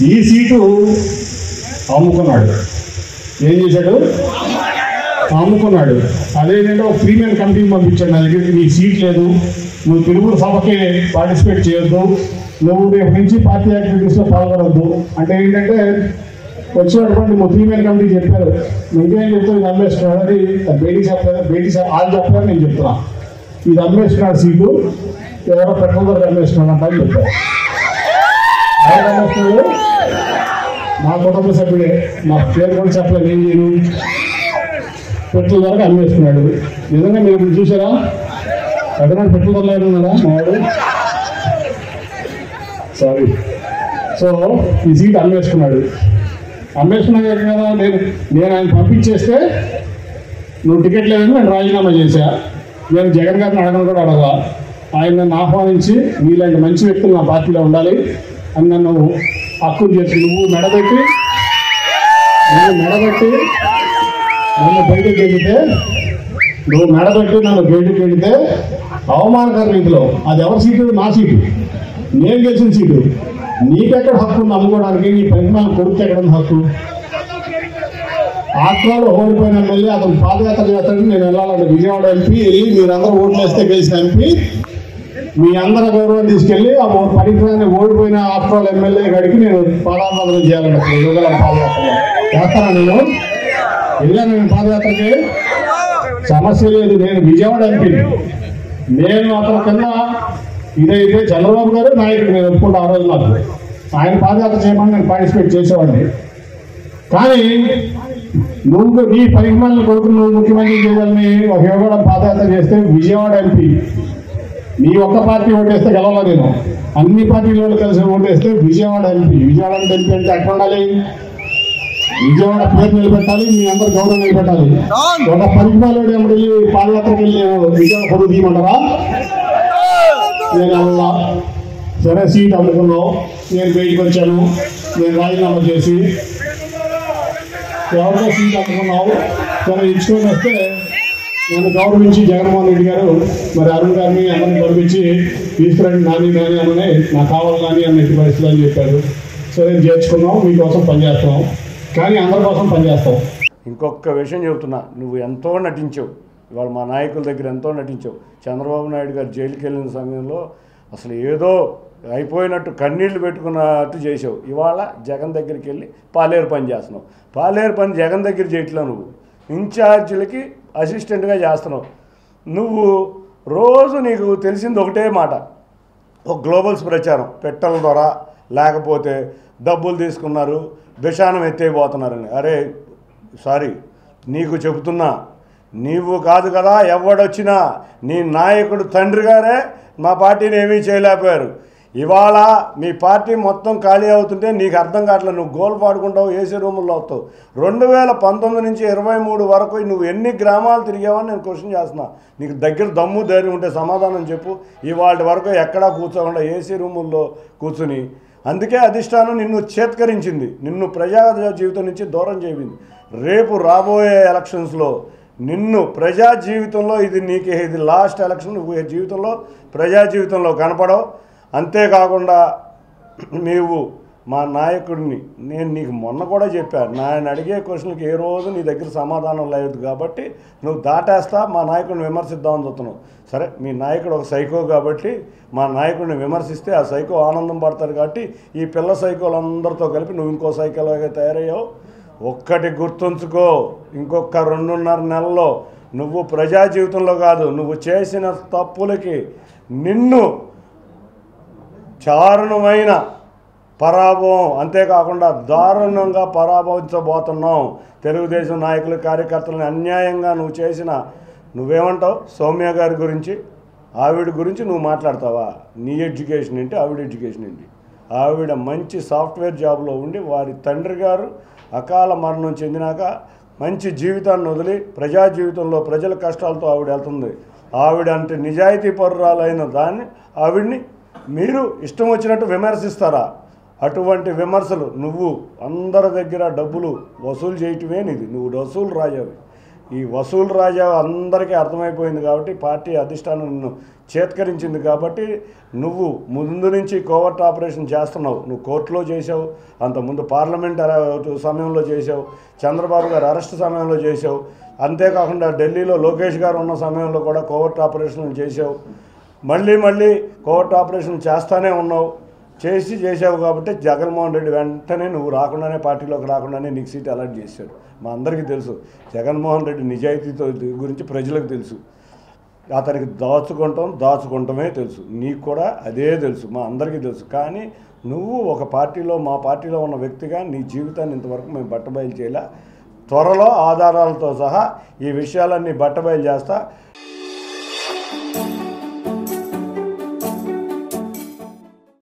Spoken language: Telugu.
ఈ సీటు అమ్ముకున్నాడు. ఏం చేశాడు? అమ్ముకున్నాడు. అదేంటంటే ఒక ప్రీమియం కమిటీని పంపించాడు నా దగ్గరికి. నీ సీట్ లేదు, నువ్వు తిరుమల సభకి పార్టిసిపేట్ చేయొద్దు, నువ్వు రేపు నుంచి పార్టీ యాక్టివిటీస్లో పాల్గొనొద్దు అంటే ఏంటంటే వచ్చినటువంటి మా ప్రీమియం కమిటీ చెప్పారు, ఇంకేం చెప్తారు, ఇది అమ్మేసుకున్నాడు. అది బేటీ చెప్పలేదు, బేటీ వాళ్ళు చెప్పారు, నేను చెప్తున్నా. ఇది అమ్మేసుకున్నాడు సీటు, ఎవరో పెట్రోల్ ధరకు అమ్మేసుకున్నాడు అని చెప్పారు. ఎవరు అమ్మేస్తున్నాడు? మా కుటుంబ సభ్యుడే, మా పేరు కూడా చెప్పలేదు, ఏం చేయను, పెట్రోల్ ధరకు అమ్మేసుకున్నాడు. నిజంగా మీరు ఇప్పుడు చూసారా? ఎక్కడ పెట్రోల్ ధరలు ఏమన్నారా మావాడు? సారీ. సో ఈ సీట్ అమ్మేసుకున్నాడు. అమ్మేసుకున్నాడు కదా, నేను ఆయన పంపించేస్తే నువ్వు టికెట్ లేదని నేను రాజీనామా చేశా. నేను జగన్ గారిని అడగను కూడా అడగా. ఆయన నన్ను ఆహ్వానించి మీలాంటి మంచి వ్యక్తులు నా పార్టీలో ఉండాలి అని నన్ను హక్కును చేసి నువ్వు మెడబెట్టి నన్ను బయటకు వెళితే, నువ్వు మెడబెట్టి నన్ను బయటకు వెళితే అవమానకర రీతిలో, అది ఎవరి సీటు? నా సీటు, నేను గెలిచిన సీటు. నీకెక్కడ హక్కు ఉంది అమ్ముకోవడానికి? నీ పరిమాణం కొడుకు ఎక్కడ ఉంది హక్కు? ఆక్రాలో ఓడిపోయిన ఎమ్మెల్యే అతను పాదయాత్ర చేస్తాడు. నేను వెళ్ళాలంటే విజయవాడ ఎంపీ వెళ్ళి మీరందరూ ఓట్లు వేస్తే గెలిచిన ఎంపీ మీ అందరి గౌరవం తీసుకెళ్ళి ఆ పరికరాన్ని ఓడిపోయిన ఆక్రాల ఎమ్మెల్యే గడికి నేను పాదాబంధనం చేయాలంటే పాదయాత్రలో చేస్తానా? నేను వెళ్ళాను, నేను పాదయాత్రకి సమస్య లేదు. నేను విజయవాడ ఎంపీ, నేను అతని కింద ఇదైతే చంద్రబాబు గారు నాయకుడు, నేను ఒప్పుకుంటా. ఆ రోజు నాకు ఆయన పాదయాత్ర చేయమని నేను పార్టిసిపేట్ చేసేవాడిని. కానీ నువ్వు నీ పరిమాణాలను కొడుకు నువ్వు ముఖ్యమంత్రి చేయాలని ఒక యువగడ పాదయాత్ర చేస్తే విజయవాడ ఎంపీ నీ ఒక్క పార్టీ ఓటేస్తే గెలవాల, నేను అన్ని పార్టీల కలిసి ఓటేస్తే విజయవాడ ఎంపీ. విజయవాడ ఎంపీ అంటే ఎక్కడ ఉండాలి? విజయవాడ పేరు నిలబెట్టాలి, మీ అందరు గౌరవం నిలబెట్టాలి. ఒక పరిమాణాలు ఎమ్మడి పాదయాత్రకి వెళ్ళి విజయవాడ పొరుగు తీయమంటారా? నేను అలా సరే సీట్ అమ్ముకున్నావు, నేను బయటకు వచ్చాను, నేను రాజీనామా చేసి ఎవరితో సీట్ అమ్ముకున్నావు సరే ఇచ్చుకొని వస్తే నన్ను గౌరవించి జగన్మోహన్ రెడ్డి గారు మరి అరుణ్ గారిని అందరిని పంపించి తీసుకురండి నాని అన్ననే నాకు కావాలి నాని అన్న పరిస్థితులు అని చెప్పారు. సరే చేర్చుకున్నాం, మీకోసం పనిచేస్తున్నాం, కానీ అందరి కోసం పనిచేస్తాం. ఇంకొక విషయం చెబుతున్నా, నువ్వు ఎంతో నటించావు, ఇవాళ మా నాయకుల దగ్గర ఎంతో నటించావు. చంద్రబాబు నాయుడు గారు జైలుకి వెళ్ళిన సమయంలో అసలు ఏదో అయిపోయినట్టు కన్నీళ్లు పెట్టుకున్నట్టు చేసావు. ఇవాళ జగన్ దగ్గరికి వెళ్ళి పాలేరు పని చేస్తున్నావు. పాలేరు పని జగన్ దగ్గర చేయట్లా, నువ్వు ఇన్ఛార్జీలకి అసిస్టెంట్గా చేస్తున్నావు. నువ్వు రోజు నీకు తెలిసింది ఒకటే మాట, ఒక గ్లోబల్స్ ప్రచారం పెట్టల ద్వారా, లేకపోతే డబ్బులు తీసుకున్నారు, విషానం ఎత్తైపోతున్నారని. అరే సారీ, నీకు చెబుతున్నా, నీవు కాదు కదా ఎవడొచ్చినా, నీ నాయకుడు తండ్రి గారే మా పార్టీని ఏమీ చేయలేకపోయారు. ఇవాళ మీ పార్టీ మొత్తం ఖాళీ అవుతుంటే నీకు అర్థం కావట్లేదు. నువ్వు గోల్ పాడుకుంటావు, ఏసీ రూముల్లో అవుతావు. 2019 నుంచి 23 వరకు నువ్వు ఎన్ని గ్రామాలు తిరిగావని నేను క్వశ్చన్ చేస్తున్నా. నీకు దగ్గర దమ్ము ధైర్యం ఉంటే సమాధానం చెప్పు. ఇవాళ వరకు ఎక్కడా కూర్చోకుండా ఏసీ రూముల్లో కూర్చుని, అందుకే అధిష్టానం నిన్ను చేత్కరించింది, నిన్ను ప్రజా జీవితం నుంచి దూరం చేయింది. రేపు రాబోయే ఎలక్షన్స్లో నిన్ను ప్రజా జీవితంలో ఇది లాస్ట్ ఎలక్షన్, నువ్వు జీవితంలో ప్రజా జీవితంలో కనపడవు. అంతేకాకుండా నీవు మా నాయకుడిని, నేను నీకు మొన్న కూడా చెప్పాను, నేను అడిగే క్వశ్చన్కి ఏ రోజు నీ దగ్గర సమాధానం లేదు కాబట్టి నువ్వు దాటేస్తా మా నాయకుడిని విమర్శిద్దామని చూస్తున్నావు. సరే, మీ నాయకుడు ఒక సైకో కాబట్టి మా నాయకుడిని విమర్శిస్తే ఆ సైకో ఆనందం పడతారు కాబట్టి ఈ పిల్ల సైకోలందరితో కలిపి నువ్వు ఇంకో సైకోలాగా తయారయ్యావు. ఒక్కటి గుర్తుంచుకో, ఇంకొక 2.5 నెలల్లో నువ్వు ప్రజా జీవితంలో కాదు, నువ్వు చేసిన తప్పులకి నిన్ను చారుణమైన పరాభవం, అంతేకాకుండా దారుణంగా పరాభవించబోతున్నాం. తెలుగుదేశం నాయకులు కార్యకర్తలను అన్యాయంగా నువ్వు చేసిన, నువ్వేమంటావు సౌమ్య గారి గురించి, ఆవిడ గురించి నువ్వు మాట్లాడతావా? నీ ఎడ్యుకేషన్ ఏంటి, ఆవిడ ఎడ్యుకేషన్ ఏంటి? ఆవిడ మంచి సాఫ్ట్వేర్ జాబ్లో ఉండి వారి తండ్రి గారు అకాల మరణం చెందినాక మంచి జీవితాన్ని వదిలి ప్రజా జీవితంలో ప్రజల కష్టాలతో ఆవిడ వెళ్తుంది. ఆవిడ అంటే నిజాయితీ పరురాలైన దాన్ని ఆవిడ్ని మీరు ఇష్టం వచ్చినట్టు విమర్శిస్తారా? అటువంటి విమర్శలు, నువ్వు అందరి దగ్గర డబ్బులు వసూలు చేయటమే నీది, నువ్వు వసూలు రాజావి. ఈ వసూలు రాజా అందరికీ అర్థమైపోయింది కాబట్టి పార్టీ అధిష్టానం నిన్ను చేత్కరించింది కాబట్టి నువ్వు ముందు నుంచి కోవర్ట్ ఆపరేషన్ చేస్తున్నావు. నువ్వు కోర్టులో చేసావు, అంతకుముందు పార్లమెంట్ సమయంలో చేసావు, చంద్రబాబు గారు అరెస్ట్ సమయంలో చేసావు, అంతేకాకుండా ఢిల్లీలో లోకేష్ గారు ఉన్న సమయంలో కూడా కోవర్ట్ ఆపరేషన్ చేసావు. మళ్ళీ కోవర్ట్ ఆపరేషన్ చేస్తూనే ఉన్నావు. చేసావు కాబట్టి జగన్మోహన్ రెడ్డి వెంటనే నువ్వు రాకుండానే పార్టీలోకి రాకుండానే నీకు సీట్ అలాట్ చేశాడు. మా అందరికీ తెలుసు జగన్మోహన్ రెడ్డి నిజాయితీతో గురించి ప్రజలకు తెలుసు. అతనికి దాచుకుంటమే తెలుసు, నీకు కూడా అదే తెలుసు, మా అందరికీ తెలుసు. కానీ నువ్వు ఒక పార్టీలో, మా పార్టీలో ఉన్న వ్యక్తిగా నీ జీవితాన్ని ఇంతవరకు మేము బట్టబయలు చేయలే. త్వరలో ఆధారాలతో సహా ఈ విషయాలన్నీ బట్టబయలు చేస్తా.